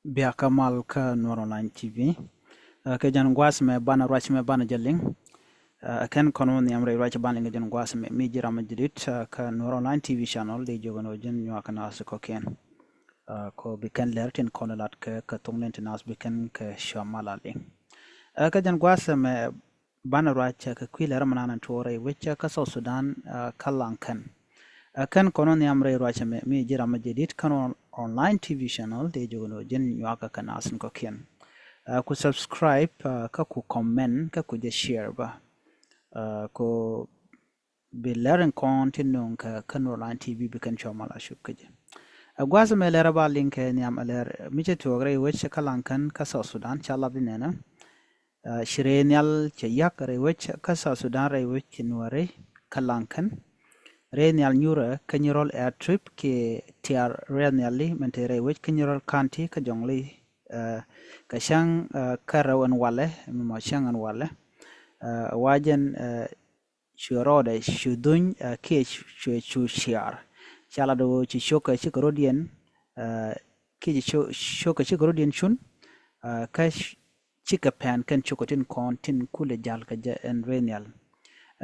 Biya Kamal ka Noor Online TV ke jan gwas me bana rach me bana jaling ken kono ni amre rach bana nge jan gwas me mi jira majidit ka Noor Online TV channel de jogono jen nyaka nas ko ken ko biken lertin kono lat ke tonglen tinas biken ke shamalali ke jan gwas me bana rach ke kwilera manana tore wecha ka South Sudan kalankan kan kono ni amre rach me mi jira majidit kan online TV channel de jogono jen nyaka kanas ko ken ku subscribe ka ku comment ka ku je share ba ko be learn content non ka kan online TV bi kan choma la shuk kaje gwaza me lera ba link ni am aler mi je to gre wech kalan kan ka South Sudan chala dinena shirenial che yak re wech ka South Sudan re wech nuare kalan kan Renial Nyura Kanyurol air trip ke tiar Reniali mentere wech Kanyurol County ka jongli ka shang karawan wale mo shangan wale wajen shurode shudun ke shu shiar chala do chi shoka chikorodien ke shoka chikorodien chun ka chika pan kan chokotin kontin kule jal ka en Renial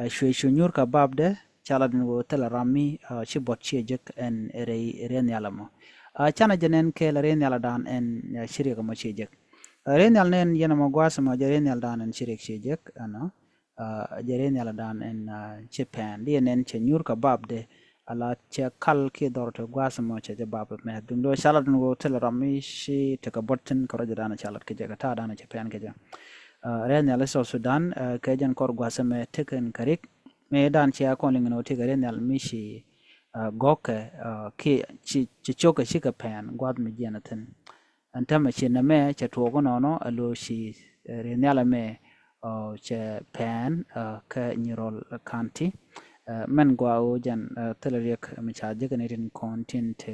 shu nyur ka babde chala din wo tela rami chi bot chi jek en Renial mo chana jenen ke la Renial dan en shiri ka mo chi jek Renial nen yena mo gwasa mo Renial dan en shirik shijek ano Renial dan en Japan di nen che nyur ka babde ala che kal ki dorto gwasa mo che bab me dum do salat ngo tel rami shi te ka botten ko raja dan salat ke jega ta dan Japan ke ja Renial so Sudan ke jan kor gwasa me teken karik me dan che ko lingno te Renial mi shi goke ki chi choke shi ka pan gwad me jenaten antama chi na me che tuogo nono alo shi Renial me che pan ka Nyirol County men gwa o jan teleriek me cha jeganetin content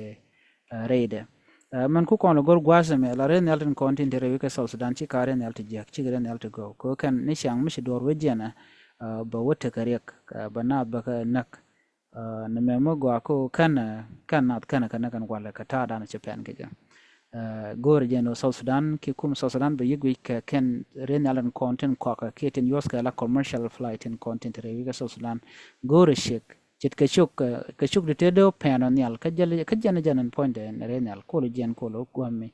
reide man ku kono gor gwasa me la Renial tin content rewe ka South Sudan chi ka Renial ti jak chi Renial ti go ko kan ni shang mi shi dor wejena ba wote karek ba na ba ka nak na me mo gwa ko kan nat kan wala ka ta dana che pan ke ja gore jeno South Sudan ki kum South Sudan be yigwi ka ken Renial content kwa ka keten yoska la commercial flight in content re wiga South Sudan gore shek chit ka shuk de tedo panonial ka jana janan point en Renial ko le jen ko lo gwami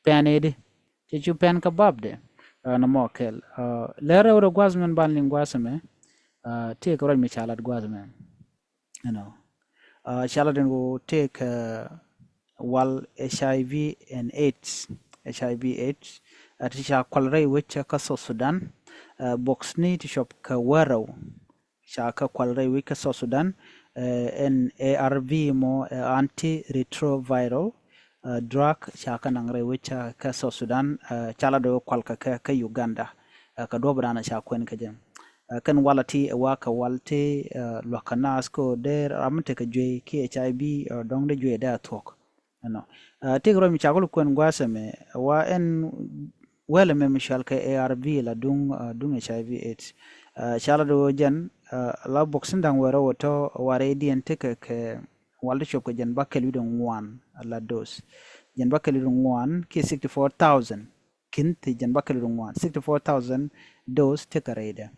panede che chu pan ka babde na mokel lera ro gwazmen ban lingwasme take right me chalat gwazmen you know chalat go take wal HIV and AIDS tisha kwalrai wicce ka South Sudan box ni tishop ka warau sha ka kwalrai wicce South Sudan en ARV mo antiretroviral drug sha ka nangrai wicce ka South Sudan chala do kwalka ka Uganda ka dobrana sha kwen ka jem kan walati waka walte lokanas ko der amte ka jwe ki HIV dong de jwe da tok no tigro mi chagol kwen gwaseme wa en wele me mishal ke ARV la dung HIV AIDS chala do jan la boxing dang wero woto ware dien teke ke walde shop ke jan bakel widon one la dos jan bakel widon one ki 64000 kinti jan bakel widon one 64000 dose teke rede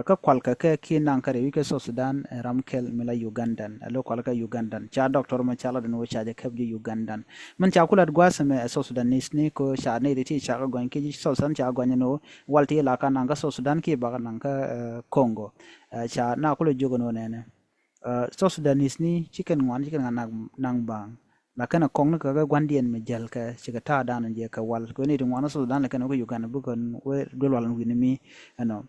ka kwalka ke ki nankare wike South Sudan ramkel mila Ugandan alo kwalka Ugandan cha doctor ma chala no cha je kabje Ugandan man cha kulat gwasame South Sudan ni ko cha ne ti cha ga gwan ki South Sudan cha gwan no walti la ka nanga South Sudan ki ba nanga Congo cha na kulo jogo no nene South Sudan ni chicken nang bang la kana kong ka ga gwandien me jel ka chiga ta dan je ka wal ko ni ngwana South Sudan la kana ko Uganda bu kon we dol wal wi ni mi ano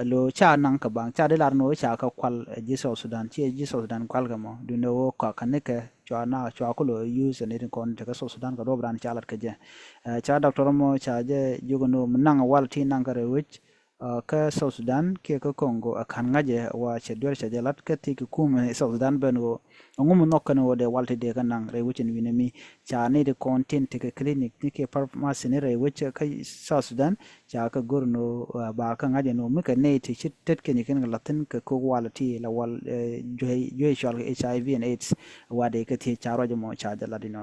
lo cha nang ka bang cha de lar no cha ka kwal ji South Sudan chi ji South Sudan kwal ga mo du no ka kaneke cha na cha ko lo use ne kon ka South Sudan ka do bran cha lar ka je cha doctor mo cha je jugo no nang wal ti nang ka re wich ka South Sudan ke ka Congo akan ngaje wa che dor cha jalat ka ti ku me South Sudan ben go ngum no kan wo de walte de kan nang re wichin winemi cha ne de content ke clinic ni ke pharmacy ne re wich ka South Sudan cha ka gurno ba ka ngaje no me ka ne ti chit tet ke ni kan latin ka ko walati la wal joy shal HIV and AIDS wa de ka ti cha ro mo cha jala di no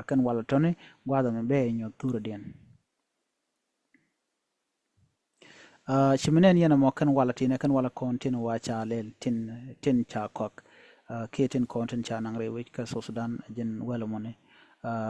kan wala toni gwada me be nyo turo den chiminen yana mo kan wala tina kan wala kontin wa cha lel tin cha kok ke tin kontin cha nang re wich ka so sudan jen wala mone